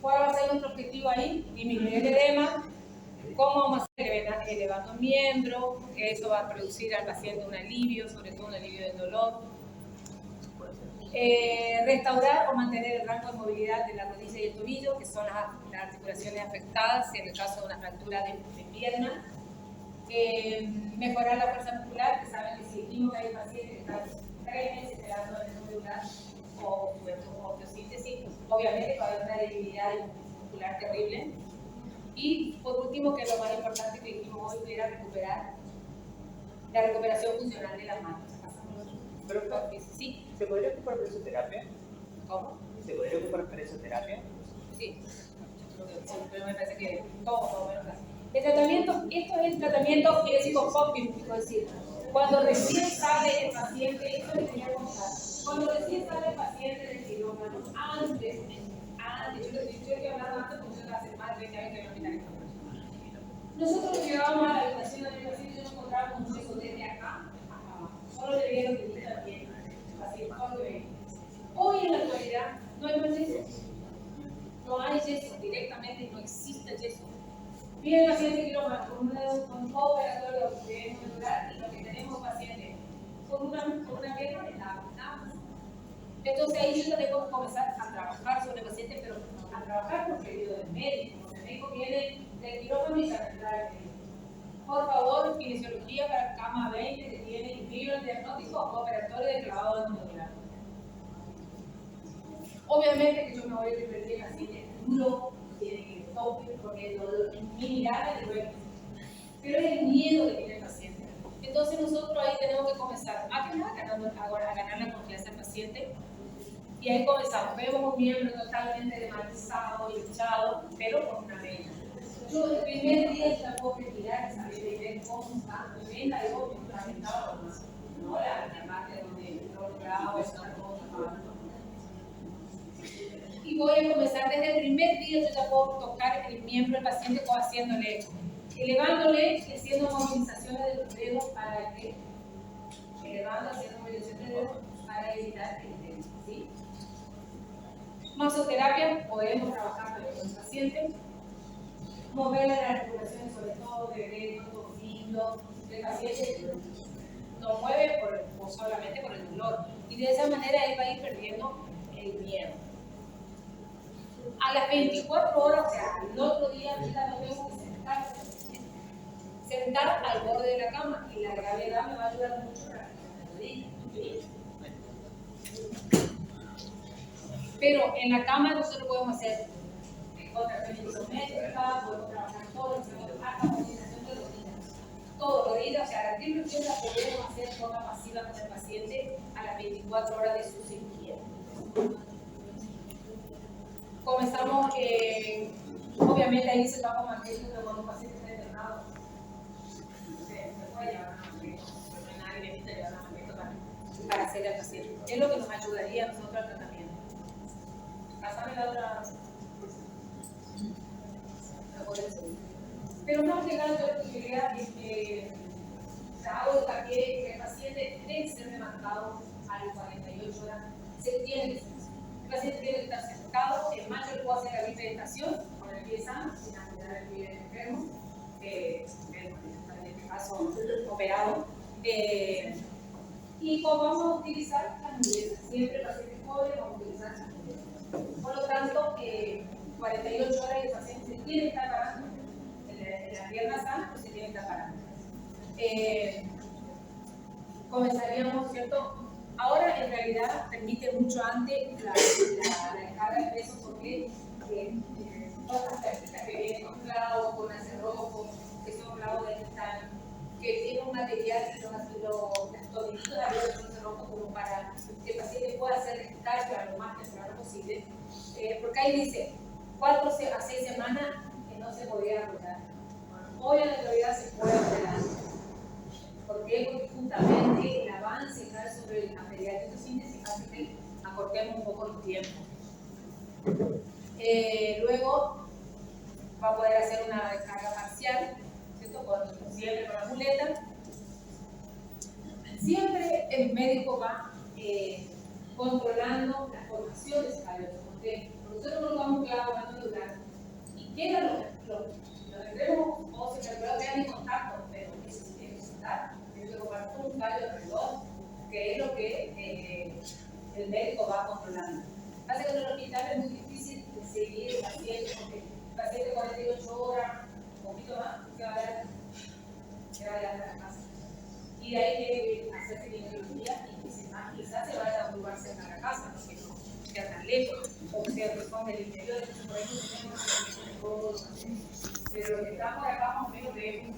¿Cuál va a ser nuestro objetivo ahí? Disminuir el edema. ¿Cómo vamos a hacer? Elevando miembro, que eso va a producir al paciente un alivio, sobre todo un alivio del dolor. Restaurar o mantener el rango de movilidad de la rodilla y el tobillo, que son las articulaciones afectadas en el caso de una fractura de pierna. Mejorar la fuerza muscular, que saben que si dijimos que hay pacientes que están 3 meses esperando el muscular o osteosíntesis, obviamente va a haber una debilidad muscular terrible. Y por último, que lo más importante que dijimos hoy era recuperar la recuperación funcional de las manos. Pero, Sí. ¿se podría ocupar presoterapia? ¿Cómo? ¿Se podría ocupar presoterapia? Sí. Pero me parece que todo menos así. El tratamiento, esto es el tratamiento psicopóptico, es decir, cuando recién sale el paciente, esto les quería contar, cuando recién sale el paciente del quirófano, antes, yo estoy hablando antes porque yo hace más de 20 años que voy a mirar esto. Nosotros llegábamos a la habitación del paciente y nos encontrábamos un yeso desde acá, solo le vieron que está bien, así, todo lo ven. Hoy en la actualidad no hay más yeso. No hay yeso, directamente no existe yeso. Viene el paciente quirófano con un operatorio de modular y lo que tenemos paciente con una pierna de nada más. Entonces ahí yo tengo que comenzar a trabajar sobre el paciente, pero a trabajar por pedido del médico. El médico viene del quirófano y se arregla el médico. Por favor, kinesiología para cama 20 que tiene incluido el diagnóstico operatorio de clavado de modular. Obviamente que yo me voy a repetir así de duro, tiene que tope, porque mi mirada le duele. Pero es el miedo que tiene el paciente. Entonces nosotros ahí tenemos que comenzar a ganar la confianza del paciente. Y ahí comenzamos. Vemos un miembro totalmente dematizado y hinchado, pero con una vena. Yo el primer día ya puedo retirar esa vena y ver cómo está. Mi vena de ojo está aventado, no la parte donde entró grado, estar todo trabajando. Y voy a comenzar desde el primer día, yo ya puedo tocar el miembro del paciente como haciéndole, elevándole y haciendo movilizaciones de los dedos para que, elevando, haciendo movilizaciones de los dedos para evitar el tema, ¿sí? Masoterapia, podemos trabajar con el paciente, mover las articulaciones, sobre todo de dedos, tobillos, el paciente no mueve o solamente por el dolor, y de esa manera él va a ir perdiendo el miedo. A las 24 horas, o sea, el otro día, ya nos vemos sentar al borde de la cama, y la gravedad me va a ayudar mucho para la rodilla. Pero en la cama nosotros podemos hacer contracción isométrica, podemos trabajar todo, hasta movilización de rodillas. Todo, rodillas, o sea, la triple opción la podemos hacer de forma pasiva con el paciente a las 24 horas de su cirugía. Comenzamos, obviamente ahí se trabaja magnético, pero cuando un paciente está internado, se puede llevar una magnético, pero no hay nadie que necesita llevar una magnético para hacerle al paciente. Es lo que nos ayudaría a nosotros al tratamiento. Pasame la otra. Pero más llegando a la posibilidad de hago hincapié que el paciente tiene que ser demandado a las 48 horas. El paciente tiene que estar sentado. En mayo le puedo hacer la bipeditación con el pie sano, sin apoyar el pie enfermo, en este caso operado. Y como vamos a utilizar las muletas, siempre el paciente joven vamos a utilizar las muletas. Por lo tanto, 48 horas y el paciente se tiene que estar parando. En la pierna sana, pues se tiene que estar parando. Comenzaríamos, ¿cierto? Ahora en realidad permite mucho antes la descarga de peso porque todas las técnicas que vienen con clavos, con acerrojo, que son clavos de metal, que tienen un material y los tornillitos de arriba son cerrojos como para que el paciente pueda hacer descarga lo más temprano posible. Porque ahí dice 4 a 6 semanas que no se podía apoyar. Hoy en la actualidad se puede apoyar. ¿Por qué? Porque justamente el avance sobre el material de fotosíntesis hace que acortemos un poco el tiempo. Luego va a poder hacer una descarga parcial, ¿cierto? Siempre con la muleta. Siempre el médico va controlando las formaciones caliosas, porque nosotros no vamos clavando en el lugar y quedan los extremos o se calcula que quedan en contacto, pero eso sí tiene que estar, tiene que formar un callo alrededor, que es lo que el médico va controlando. Pasa que en el hospital es muy difícil de seguir el paciente, porque el paciente 48 horas, un poquito más, se va a dar a la casa. Y de ahí tiene que hacerse ginecología y quizás se vaya a un lugar cerca de la casa, porque no sea tan lejos, o sea, responde del interior, entonces por eso tenemos todos. Pero lo que está por acá más o menos vemos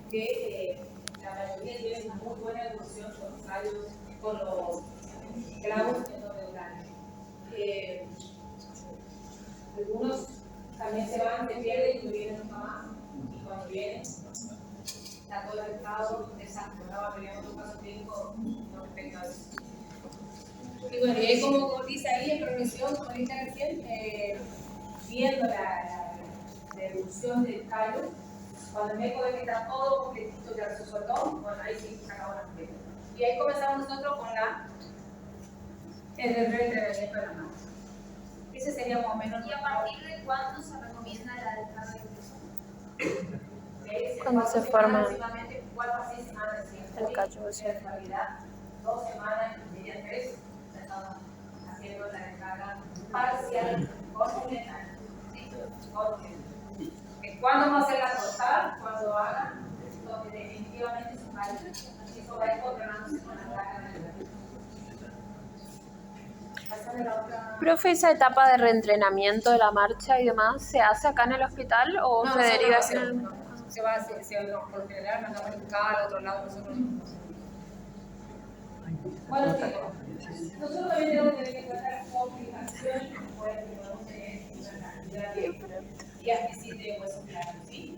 que la mayoría tiene una muy buena evolución con los rayos, con los clavos endomedulares. Algunos también se van, se pierden y no vienen nunca más, y cuando vienen está todo el estado exacto. Estaba peleando un caso clínico con respecto a eso. Y bueno, y ahí como dice ahí en progresión, como dije recién, viendo la evolución del callo, cuando el médico ve que está todo completito, ya se soltó, bueno, ahí sí sacamos la completa. Y ahí comenzamos nosotros con el entrenamiento de la mano. Ese sería más o menos. ¿Y a partir de cuándo se recomienda la descarga de peso? Cuando se forma 4 a 6 semanas, el callo. En realidad, 2 semanas y media, 3, estamos haciendo la descarga parcial continental. ¿Cuándo vamos a hacer la total? Cuando hagan donde definitivamente su callo, eso va a ir controlándose con la carga de la. Profe, ¿esa etapa de reentrenamiento de la marcha y demás se hace acá en el hospital o No, se deriva hacia no, se va a hacer, por general mandamos el CAL al otro lado, nosotros no. Bueno, nosotros también tenemos que tener en cuenta las complicaciones que podemos tener en la cantidad de diálisis de huesos claros, ¿sí?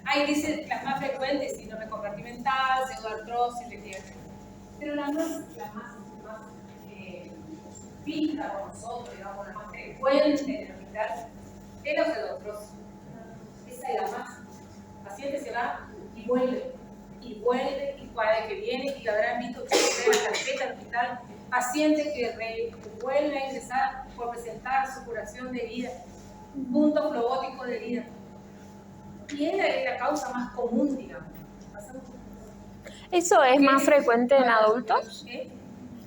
Ahí dice las más frecuentes, síndrome compartimental, pseudoartrosis, de pierna. Pero la más vista con nosotros, digamos, la más frecuente en el hospital, es la osteoartrosis. Esa es la más. El paciente se va y vuelve, y cada que viene, y habrán visto que se ve la tarjeta del hospital, paciente que vuelve a ingresar por presentar su curación de herida, punto flebótico de herida. Y es la causa más común, digamos. ¿Eso es más frecuente en adultos?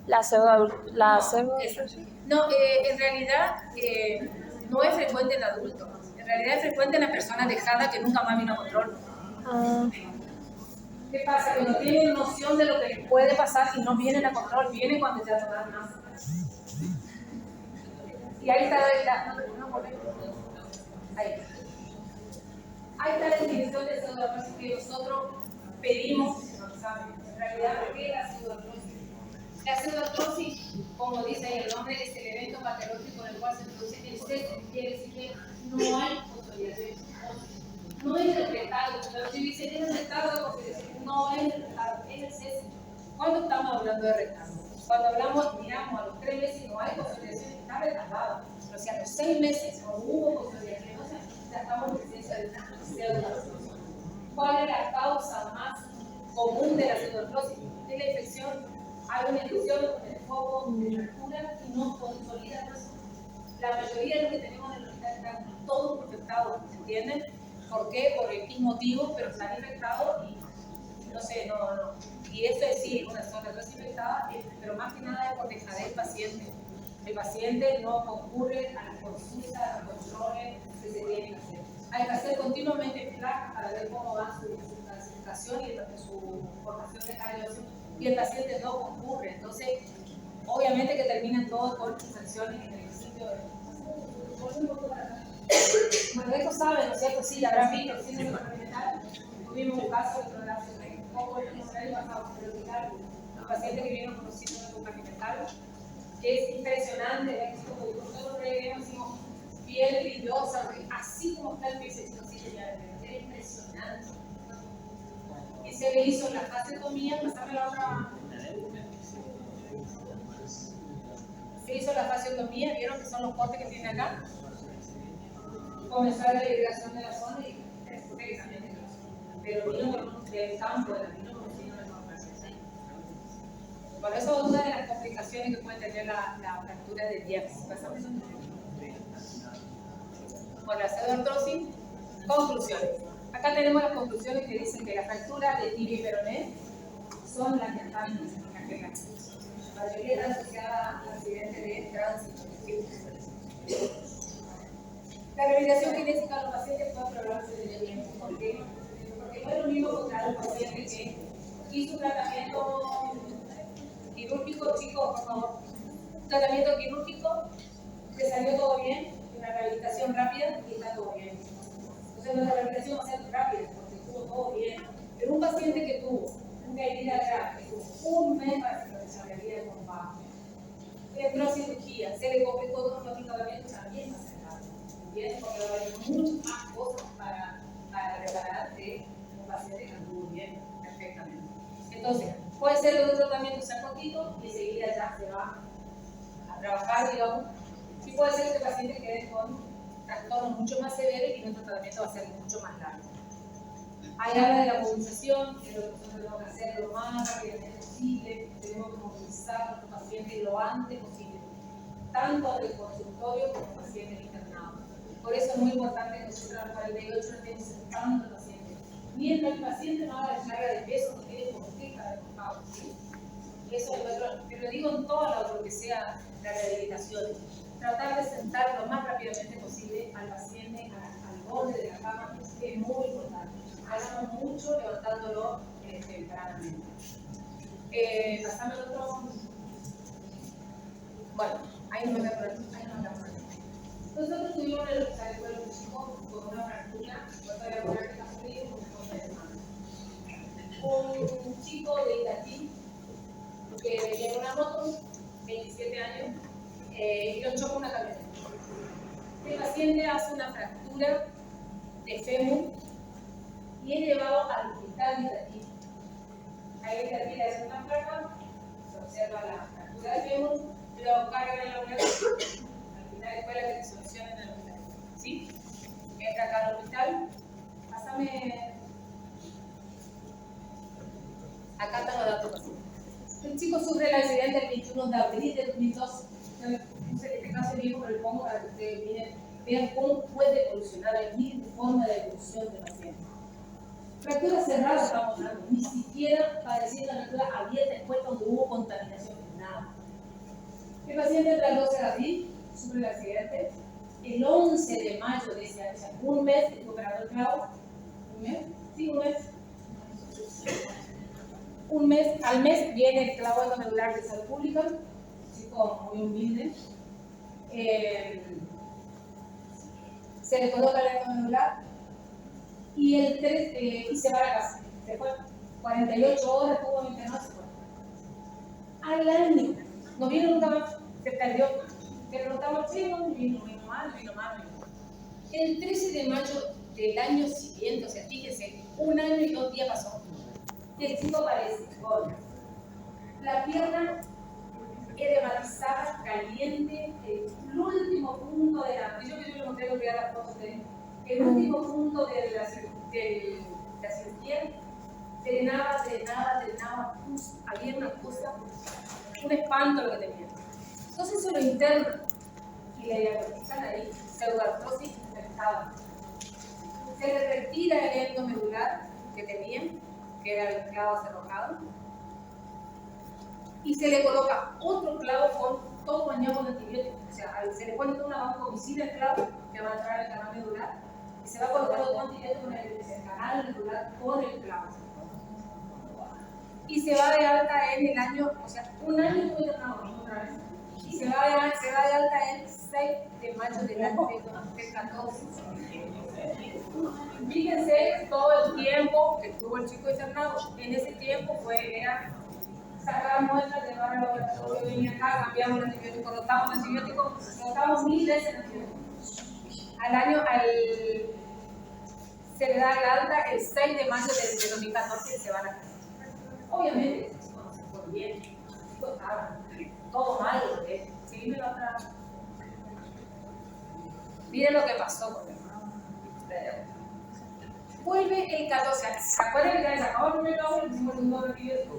La pseudoartrosis. No, en realidad no es frecuente en adultos. En realidad es frecuente en la persona dejada que nunca más vino a control. ¿Qué pasa? Que no tienen noción de lo que les puede pasar y no vienen a control, vienen cuando ya no dan más. Y ahí está ahí está la definición de pseudoartrosis que nosotros pedimos que nos saben. En realidad, ¿qué es la pseudoartrosis? La pseudoartrosis, como dice el nombre, es el evento patológico en el cual se produce el cese, quiere decir que no hay consolidación. No es el retado, pero si dice que es el retado, no es el retado, es el cese. ¿Cuándo estamos hablando de retardo? Cuando hablamos, miramos a los 3 meses y no hay consolidación, está retardado. Pero si a los 6 meses no hubo consolidación, ya estamos en presencia de una pseudoartrosis. ¿Cuál es la causa más común de la pseudoartrosis? Es la infección. Hay una infección en el foco de fractura y no consolida el hueso. La mayoría de los que tenemos en el hospital están todos infectados, ¿entienden? ¿Por qué? Por X motivo, pero están infectados y no sé, no. Y eso es sí, una zona no es infectada, pero más que nada es por dejadez del paciente. El paciente no concurre a las consultas, a los controles que se tienen que hacer. Hay que hacer continuamente placas para ver cómo va su clasificación y su formación de cardiología. Y el paciente no concurre. Entonces, obviamente que terminan todos con sanciones en el sitio de... Bueno, esto saben, ¿no es cierto? Sí, habrán visto, sí, en el hospital. Tuvimos un caso de un poco el año pasado en el hospital, un paciente que vino con un síndrome compartimental, que es impresionante, nosotros vemos piel brillosa, así como está el piso, es impresionante. Y se le hizo la fasectomía, pasarme la otra. Se hizo la fasectomía, vieron que son los cortes que tiene acá. Comenzó la liberación de la zona y pero vino del campo, de la vino con síndrome de compartimental. Por eso es una de las complicaciones que puede tener la fractura de diálisis. Por la pseudoartrosis, conclusiones. Acá tenemos las conclusiones que dicen que las fracturas de tibia y peroné son las que están en la queja. La mayoría está asociada al accidente de tránsito. La rehabilitación kinésica de los pacientes puede programarse desde tiempo. ¿Por qué? Porque no es lo mismo contra un paciente que hizo un tratamiento quirúrgico, chicos, por favor. Un tratamiento quirúrgico, que salió todo bien, una rehabilitación rápida y está todo bien. Entonces nuestra rehabilitación va a ser rápida porque estuvo todo bien. Pero un paciente que tuvo una herida grave, que tuvo un mes para cicatrizar la herida con bajo, entró a cirugía, se le complicó con los tratamientos, también va a ser rápido. ¿Entiendes? Porque va a haber muchas más cosas para reparar de un paciente que estuvo bien, perfectamente. Entonces, puede ser que un tratamiento sea cortito y enseguida ya se va a trabajar, digamos. Sí puede ser que el paciente quede con trastornos mucho más severos y nuestro tratamiento va a ser mucho más largo. Ahí habla de la movilización, que es lo que nosotros tenemos que hacer lo más rápidamente posible, tenemos que movilizar a nuestros pacientes lo antes posible, tanto del consultorio como el paciente internado. Por eso es muy importante que nosotros a los 48 no estemos sentando al paciente. Mientras el paciente no haga descarga de peso, no tiene por qué estar ocupado. Eso te lo digo en todo lo que sea la rehabilitación. Tratar de sentar lo más rápidamente posible al paciente al borde de la cama es muy importante. Hagamos mucho levantándolo tempranamente. Pasame el otro. Bueno, ahí no me acuerdo. Nosotros tuvimos en el hospital de Pueblo Chico con una fractura, un chico de Itatí que venía en una moto, 27 años, y lo choca una camioneta. El paciente hace una fractura de fémur y es llevado al hospital de Itatí. Ahí Itatí le hace una placa, se observa la fractura de fémur, lo cargan en la ambulancia, al final después la que te solucionan en el hospital, ¿sí? Entra acá al hospital, pásame, acá están los datos pacientes. El chico sufre el accidente el 21 de abril del 2002, no sé este caso mismo, pero le pongo para que ustedes vean cómo puede evolucionar aquí de forma de evolución del paciente. Fractura cerrada estamos hablando, ni siquiera padeciendo la fractura abierta después donde hubo contaminación, nada. El paciente entra el 12 de abril, sufre el accidente, el 11 de mayo de ese año, o sea, un mes estuvo operando el clavo, un mes, sí, un mes, al mes viene el clavo endomedular de salud pública, chico muy humilde, se le coloca el endomedular y y se va a la casa, se fue, 48 horas tuvo internado, se fue. Al año, no vino nunca más, se perdió, le preguntamos, sí, no vino mal. El 13 de mayo del año siguiente, o sea, fíjense, un año y 2 días pasó, y el chico aparece con la pierna edematizada, caliente, el último punto de la, yo le mostré que las fotos de el último punto de la cirugía, drenaba, había una cosa, un espanto lo que tenía. Entonces se lo internan y le diagnostican ahí pseudoartrosis infectada. Se le retira el endomedular que tenían, que era el clavo cerrojado, y se le coloca otro clavo con todo bañado con antibióticos. O sea, se le pone una vancomicina al clavo que va a entrar en el canal medular y se va a colocar otro antibiótico en el canal medular con el clavo. Y se va de alta en el año, o sea, un año y otra vez. Y se va de alta el 6 de mayo del año 14. Fíjense todo el tiempo que estuvo el chico internado. En ese tiempo era sacar muestras, llevar al laboratorio, venir acá, cambiamos el antibiótico, rotamos el antibiótico, rotamos 1000 veces el antibiótico. Se le da la alta el 6 de mayo del 2014 y se va a la casa. Obviamente, ese chico no se fue bien, el chico estaba todo mal, seguime la otra. Miren lo que pasó con él. Vuelve el 14, ¿se acuerdan que les acabó el primer clavo y le hicimos el segundo antibiótico?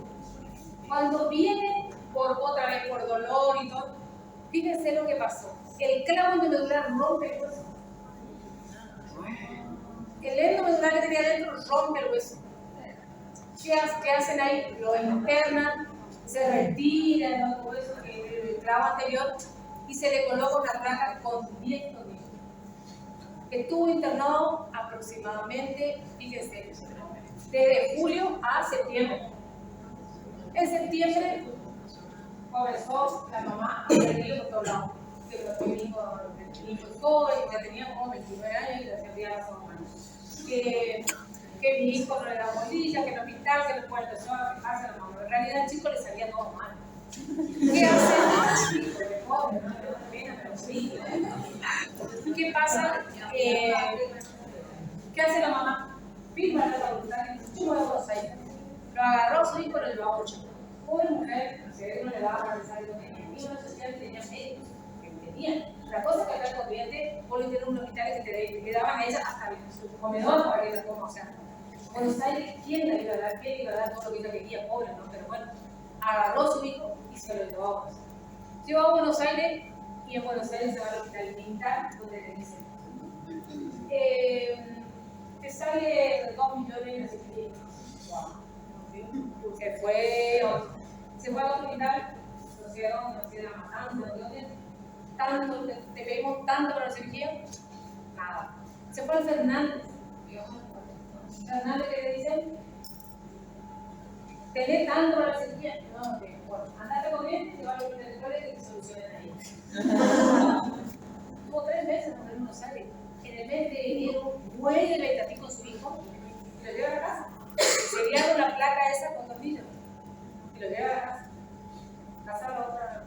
Cuando viene otra vez por dolor y todo, fíjense lo que pasó. El clavo endomedular rompe el hueso. El endomedular que tenía adentro rompe el hueso. ¿Qué hacen ahí? Lo internan, se retira el otro hueso, el clavo anterior, y se le coloca una placa con 10 tornillos. Estuvo internado aproximadamente, fíjense, desde julio a septiembre. En septiembre comenzó la mamá a perder por todos lados. El hijo joven, ya tenía como 29 años y le hacía las semanas. Que mi hijo no le da bolilla, que no pintar, que después empezó a fijarse a la mamá. En realidad al chico le salía todo mal. ¿Qué hace? Pobre, no le da pena, pero sí. ¿Qué pasa? ¿Qué hace la mamá? Firma la voluntad y dice, yo voy a Buenos Aires. Lo agarró su hijo y lo llevó a Ocho. Pobre mujer, que no le daba para pensar que tenía. Y una social que tenía médicos, que tenían. La cosa es que acá en Corrientes, vos le dieron un hospital que le daban a ella hasta su comedor para que ella coma. O sea, Buenos Aires, ¿quién le iba a dar? ¿Quién le iba a dar todo lo que ella quería? Pobre, ¿no? Pero bueno, agarró a su hijo y se lo llevó a Buenos Aires. Llegó a Buenos Aires y en Buenos Aires se va al hospital militar, donde le dicen, te sale 2 millones de clientes. Se fue al hospital, nos hicieron matando, tanto, te pedimos tanto para la cirugía, nada. Se fue al Fernández, Fernández que le dicen, tenés tanto para la cirugía, no, bueno, andate corriente y te va a los territorios que te solucionen ahí. Tuvo 3 meses en Buenos Aires. En el mes de enero vuelve a Itatí con su hijo y lo lleva a la casa. Se dieron la placa esa con tornillos y lo lleva a la casa. Casa la otra.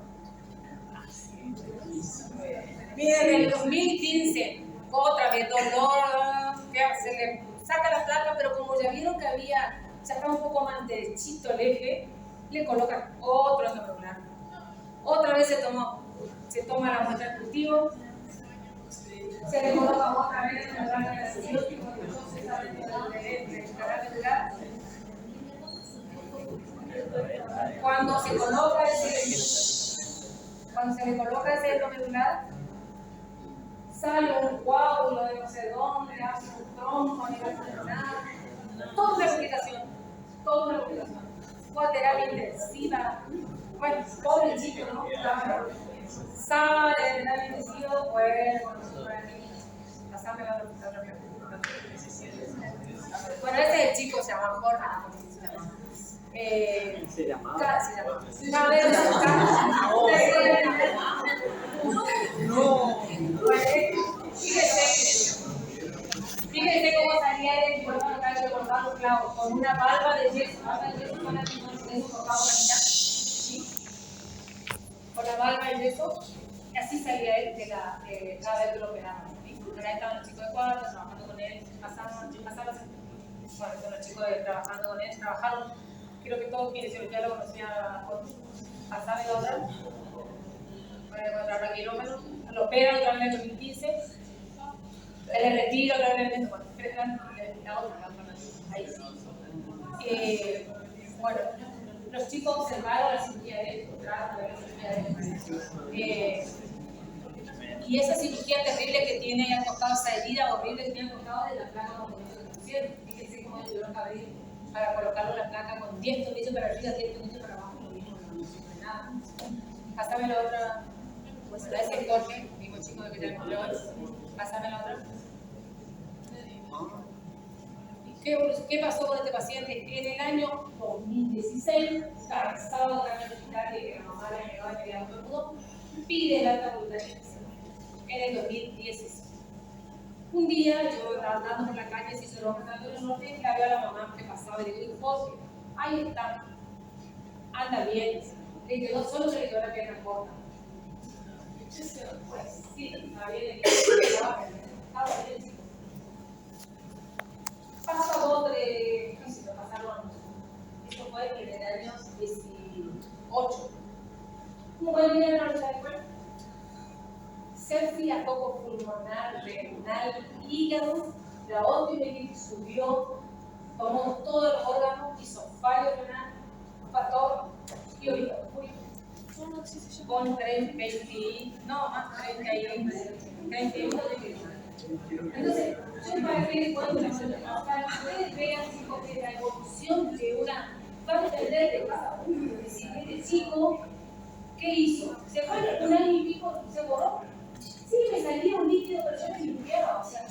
Miren, en el 2015, otra vez dolor, se le saca la placa, pero como ya vieron que ya estaba un poco más derechito el eje, le colocan otro endomedular. Otra vez se toma la muestra de cultivo, se le coloca otra vez en la placa de antibiótico, entonces está dentro del canal medular. Cuando se le coloca ese hilo medular, sale un coágulo de no sé dónde, hace un tronco a nivel pulmonar, toda una complicación, una terapia intensiva. Bueno, pobre chico, ¿no? Sale de terapia intensiva, bueno, pasame la otra pregunta. Bueno, ese chico se llama Jorge, Se llamaba. claro, se llama. No, de Fíjense cómo salía él por una calle cortando clavos, con una barba de yeso, con la barba de yeso, y así salía él de cada vez que lo operaban. Ahora estaban los chicos de cuarto trabajando con él, bueno, con los chicos trabajando con él, trabajaron, creo que todos quienes ya lo conocían a Sabe ahora, cuando trabaja aquí lo operan otra vez en el 2015. El retiro, la otra, ahí sí. Bueno, los chicos observaron la cirugía de él, y esa cirugía terrible que tiene ahí al costado, esa herida horrible que tiene al costado de la placa como lo pusieron. Fíjense cómo le tuvieron que abrir para colocarle la placa con 10 tornillos para arriba, 10 tornillos para abajo, lo mismo, no sirve nada. Pásame la otra, pues la de Jorge, el mismo chico que tenemos hoy. Pásame la otra. ¿Qué pasó con este paciente? En el año 2016, cansado de la hospital y que la mamá le llegaba a querer todo el mundo, pide el alta voluntaria en el 2016. Un día yo andando por la calle, si se lo mandando en el norte, y la veo a la mamá que pasaba y le digo, José, ahí está, anda bien, le quedó solo se le quedó la pierna corta. Pues sí, estaba bien, estaba bien. Pasó pasaron, esto fue en el año 18. Un buen día en la noche después, sepsis a poco pulmonar, renal, hígado, la osteomielitis subió, tomó todos los órganos, hizo fallo renal, factor y oído. Con 31, entonces, yo para que les cuento para que ustedes vean que la evolución de una va a depender de cada uno. Es decir, este chico, ¿qué hizo? Se fue un año y pico, se borró. Sí, me salía un líquido, pero yo me limpiaba, o sea,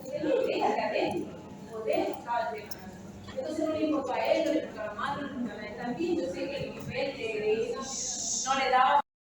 tenía idea de adentro, poder estaba el tema. Entonces no le importó a él, no le importó a la madre, no le importó a nadie. También yo sé que el nivel de eso no le daba.